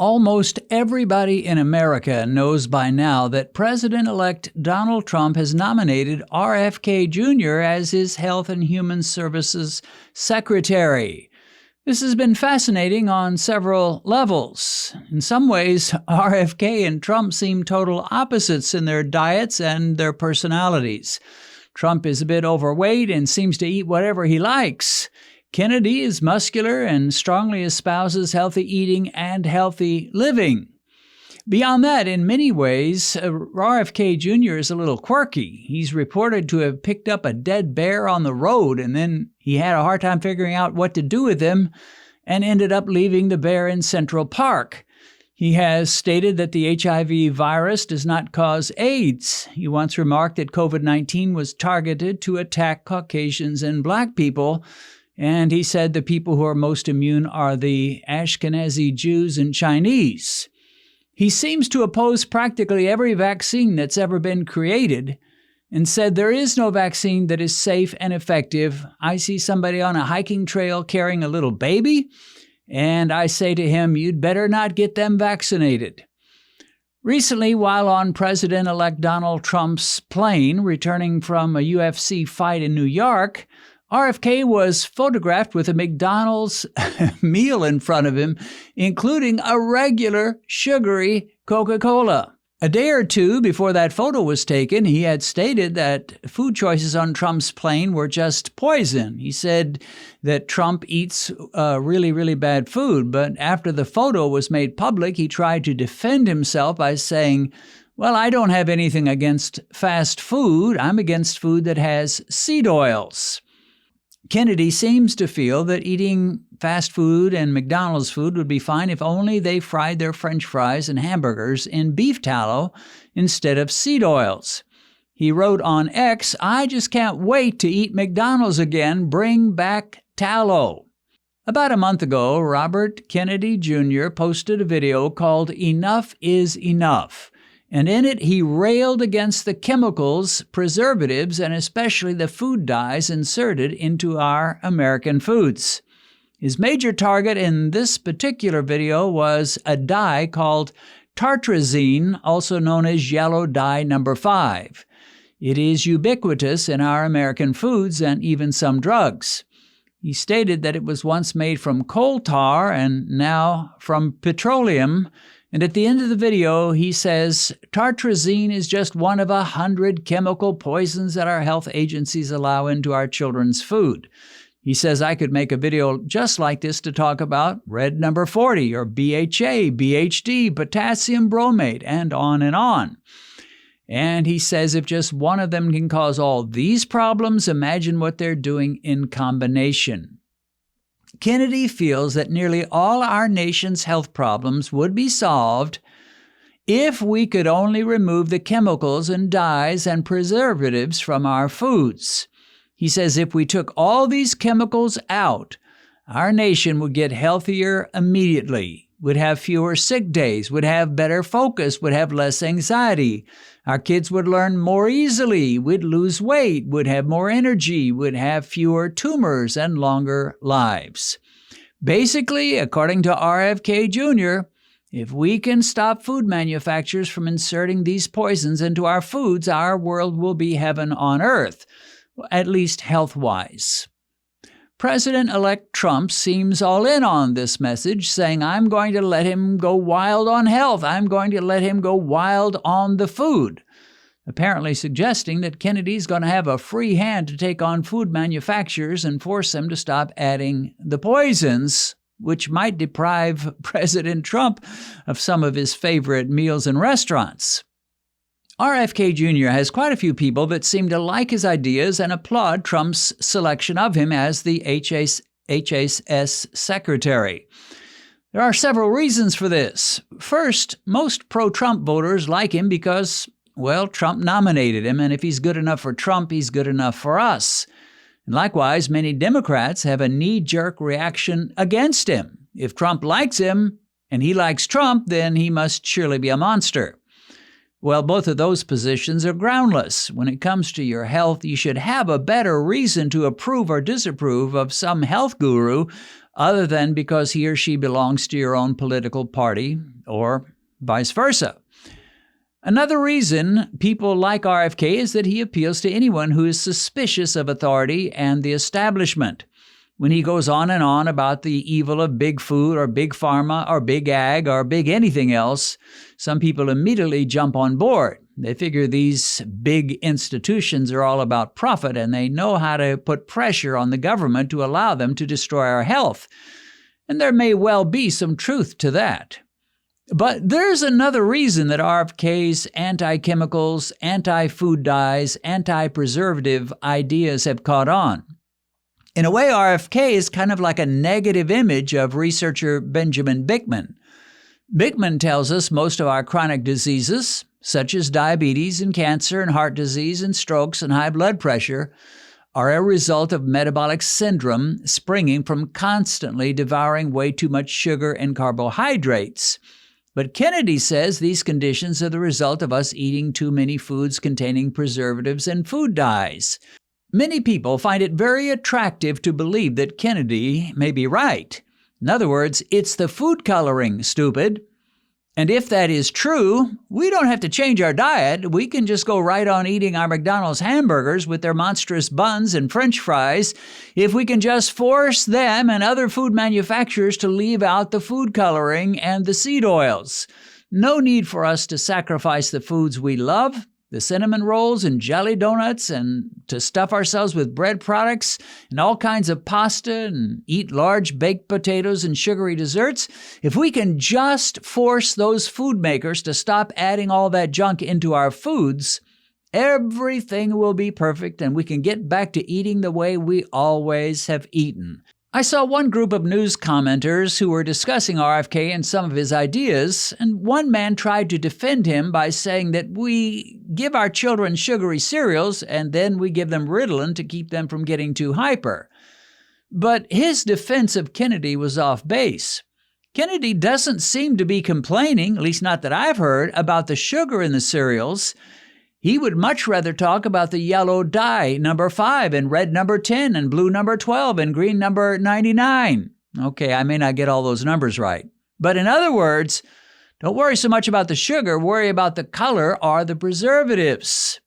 Almost everybody in America knows by now that President-elect Donald Trump has nominated RFK Jr. as his Health and Human Services Secretary. This has been fascinating on several levels. In some ways, RFK and Trump seem total opposites in their diets and their personalities. Trump is a bit overweight and seems to eat whatever he likes. Kennedy is muscular and strongly espouses healthy eating and healthy living. Beyond that, in many ways, RFK Jr. is a little quirky. He's reported to have picked up a dead bear on the road, and then he had a hard time figuring out what to do with him and ended up leaving the bear in Central Park. He has stated that the HIV virus does not cause AIDS. He once remarked that COVID-19 was targeted to attack Caucasians and Black people, and he said the people who are most immune are the Ashkenazi Jews and Chinese. He seems to oppose practically every vaccine that's ever been created and said there is no vaccine that is safe and effective. I see somebody on a hiking trail carrying a little baby, and I say to him, you'd better not get them vaccinated. Recently, while on President-elect Donald Trump's plane returning from a UFC fight in New York, RFK was photographed with a McDonald's meal in front of him, including a regular sugary Coca-Cola. A day or two before that photo was taken, he had stated that food choices on Trump's plane were just poison. He said that Trump eats really, really bad food, but after the photo was made public, he tried to defend himself by saying, well, I don't have anything against fast food. I'm against food that has seed oils. Kennedy seems to feel that eating fast food and McDonald's food would be fine if only they fried their French fries and hamburgers in beef tallow instead of seed oils. He wrote on X, I just can't wait to eat McDonald's again. Bring back tallow. About a month ago, Robert Kennedy Jr. posted a video called Enough is Enough. And in it, he railed against the chemicals, preservatives, and especially the food dyes inserted into our American foods. His major target in this particular video was a dye called tartrazine, also known as yellow dye number 5. It is ubiquitous in our American foods and even some drugs. He stated that it was once made from coal tar and now from petroleum. And at the end of the video, he says, tartrazine is just one of 100 chemical poisons that our health agencies allow into our children's food. He says I could make a video just like this to talk about red number 40 or BHA, BHD, potassium bromate, and on and on. And he says if just one of them can cause all these problems, imagine what they're doing in combination. Kennedy feels that nearly all our nation's health problems would be solved if we could only remove the chemicals and dyes and preservatives from our foods. He says if we took all these chemicals out, our nation would get healthier immediately, would have fewer sick days, would have better focus, would have less anxiety. Our kids would learn more easily, would lose weight, would have more energy, would have fewer tumors and longer lives. Basically, according to RFK Jr., if we can stop food manufacturers from inserting these poisons into our foods, our world will be heaven on earth, at least health-wise. President-elect Trump seems all in on this message, saying, I'm going to let him go wild on health. I'm going to let him go wild on the food, apparently suggesting that Kennedy's going to have a free hand to take on food manufacturers and force them to stop adding the poisons, which might deprive President Trump of some of his favorite meals in restaurants. RFK Jr. has quite a few people that seem to like his ideas and applaud Trump's selection of him as the HHS secretary. There are several reasons for this. First, most pro-Trump voters like him because, well, Trump nominated him, and if he's good enough for Trump, he's good enough for us. And likewise, many Democrats have a knee-jerk reaction against him. If Trump likes him and he likes Trump, then he must surely be a monster. Well, both of those positions are groundless. When it comes to your health, you should have a better reason to approve or disapprove of some health guru other than because he or she belongs to your own political party or vice versa. Another reason people like RFK is that he appeals to anyone who is suspicious of authority and the establishment. When he goes on and on about the evil of big food or big pharma or big ag or big anything else, some people immediately jump on board. They figure these big institutions are all about profit and they know how to put pressure on the government to allow them to destroy our health. And there may well be some truth to that. But there's another reason that RFK's anti-chemicals, anti-food dyes, anti-preservative ideas have caught on. In a way, RFK is kind of like a negative image of researcher Benjamin Bickman. Bickman tells us most of our chronic diseases, such as diabetes and cancer and heart disease and strokes and high blood pressure, are a result of metabolic syndrome springing from constantly devouring way too much sugar and carbohydrates. But Kennedy says these conditions are the result of us eating too many foods containing preservatives and food dyes. Many people find it very attractive to believe that Kennedy may be right. In other words, it's the food coloring, stupid. And if that is true, we don't have to change our diet. We can just go right on eating our McDonald's hamburgers with their monstrous buns and French fries if we can just force them and other food manufacturers to leave out the food coloring and the seed oils. No need for us to sacrifice the foods we love, the cinnamon rolls and jelly donuts, and to stuff ourselves with bread products and all kinds of pasta and eat large baked potatoes and sugary desserts. If we can just force those food makers to stop adding all that junk into our foods, everything will be perfect and we can get back to eating the way we always have eaten. I saw one group of news commenters who were discussing RFK and some of his ideas, and one man tried to defend him by saying that we give our children sugary cereals and then we give them Ritalin to keep them from getting too hyper. But his defense of Kennedy was off base. Kennedy doesn't seem to be complaining, at least not that I've heard, about the sugar in the cereals. He would much rather talk about the yellow dye number 5 and red number 10 and blue number 12 and green number 99. Okay, I may not get all those numbers right. But in other words, don't worry so much about the sugar, worry about the color or the preservatives.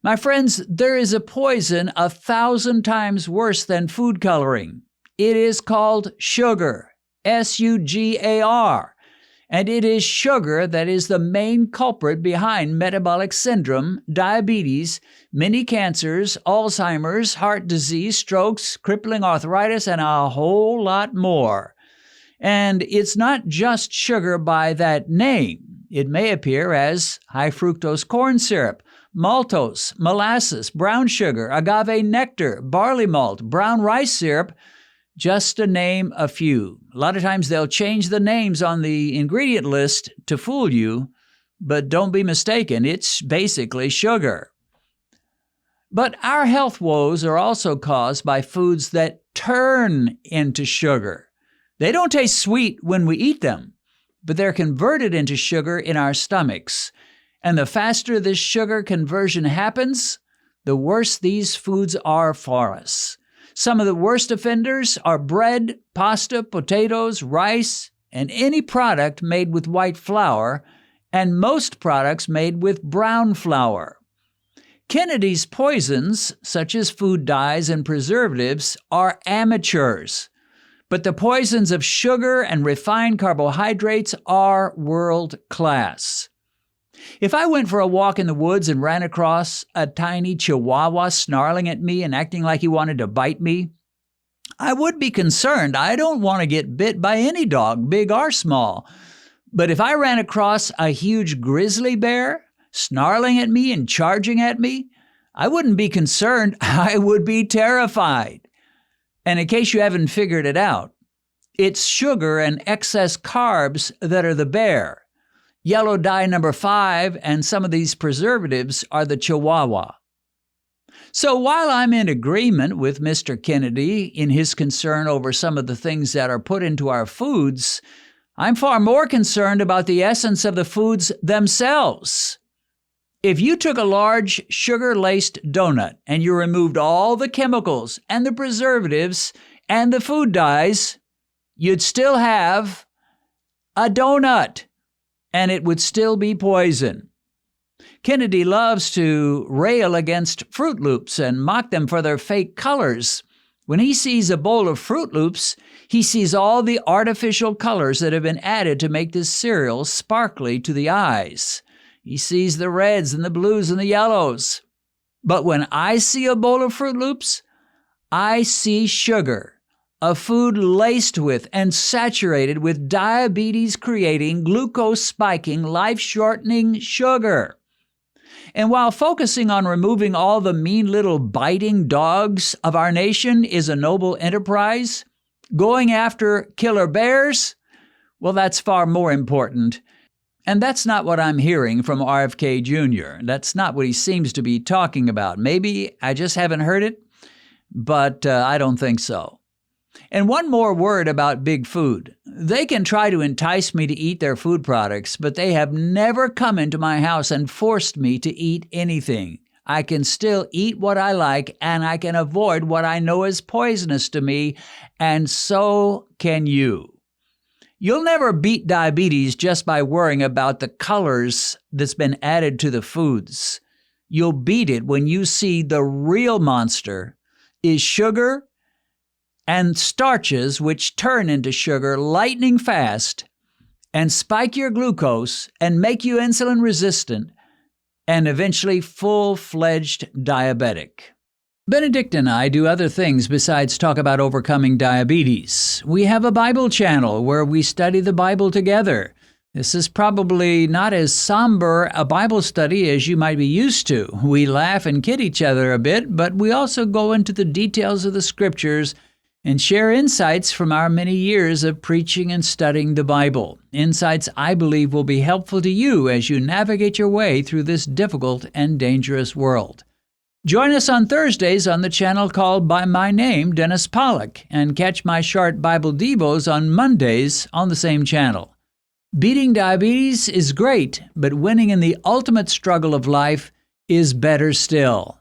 My friends, there is a poison 1,000 times worse than food coloring. It is called sugar, S-U-G-A-R. And it is sugar that is the main culprit behind metabolic syndrome, diabetes, many cancers, Alzheimer's, heart disease, strokes, crippling arthritis, and a whole lot more. And it's not just sugar by that name. It may appear as high fructose corn syrup, maltose, molasses, brown sugar, agave nectar, barley malt, brown rice syrup, just to name a few. A lot of times they'll change the names on the ingredient list to fool you, but don't be mistaken, it's basically sugar. But our health woes are also caused by foods that turn into sugar. They don't taste sweet when we eat them, but they're converted into sugar in our stomachs. And the faster this sugar conversion happens, the worse these foods are for us. Some of the worst offenders are bread, pasta, potatoes, rice, and any product made with white flour, and most products made with brown flour. Kennedy's poisons, such as food dyes and preservatives, are amateurs, but the poisons of sugar and refined carbohydrates are world class. If I went for a walk in the woods and ran across a tiny chihuahua snarling at me and acting like he wanted to bite me, I would be concerned. I don't want to get bit by any dog, big or small. But if I ran across a huge grizzly bear snarling at me and charging at me, I wouldn't be concerned. I would be terrified. And in case you haven't figured it out, it's sugar and excess carbs that are the bear. Yellow dye number 5 and some of these preservatives are the chihuahua. So while I'm in agreement with Mr. Kennedy in his concern over some of the things that are put into our foods, I'm far more concerned about the essence of the foods themselves. If you took a large sugar-laced donut and you removed all the chemicals and the preservatives and the food dyes, you'd still have a donut, and it would still be poison. Kennedy loves to rail against Fruit Loops and mock them for their fake colors. When he sees a bowl of Fruit Loops, he sees all the artificial colors that have been added to make this cereal sparkly to the eyes. He sees the reds and the blues and the yellows. But when I see a bowl of Fruit Loops, I see sugar, a food laced with and saturated with diabetes-creating, glucose-spiking, life-shortening sugar. And while focusing on removing all the mean little biting dogs of our nation is a noble enterprise, going after killer bears, well, that's far more important. And that's not what I'm hearing from RFK Jr. That's not what he seems to be talking about. Maybe I just haven't heard it, but I don't think so. And one more word about big food. They can try to entice me to eat their food products, but they have never come into my house and forced me to eat anything. I can still eat what I like, and I can avoid what I know is poisonous to me, and so can you. You'll never beat diabetes just by worrying about the colors that's been added to the foods. You'll beat it when you see the real monster is sugar and starches which turn into sugar lightning fast and spike your glucose and make you insulin resistant and eventually full-fledged diabetic. Benedict and I do other things besides talk about overcoming diabetes. We have a Bible channel where we study the Bible together. This is probably not as somber a Bible study as you might be used to. We laugh and kid each other a bit, but we also go into the details of the Scriptures and share insights from our many years of preaching and studying the Bible. Insights I believe will be helpful to you as you navigate your way through this difficult and dangerous world. Join us on Thursdays on the channel called by my name, Dennis Pollock, and catch my short Bible Devos on Mondays on the same channel. Beating diabetes is great, but winning in the ultimate struggle of life is better still.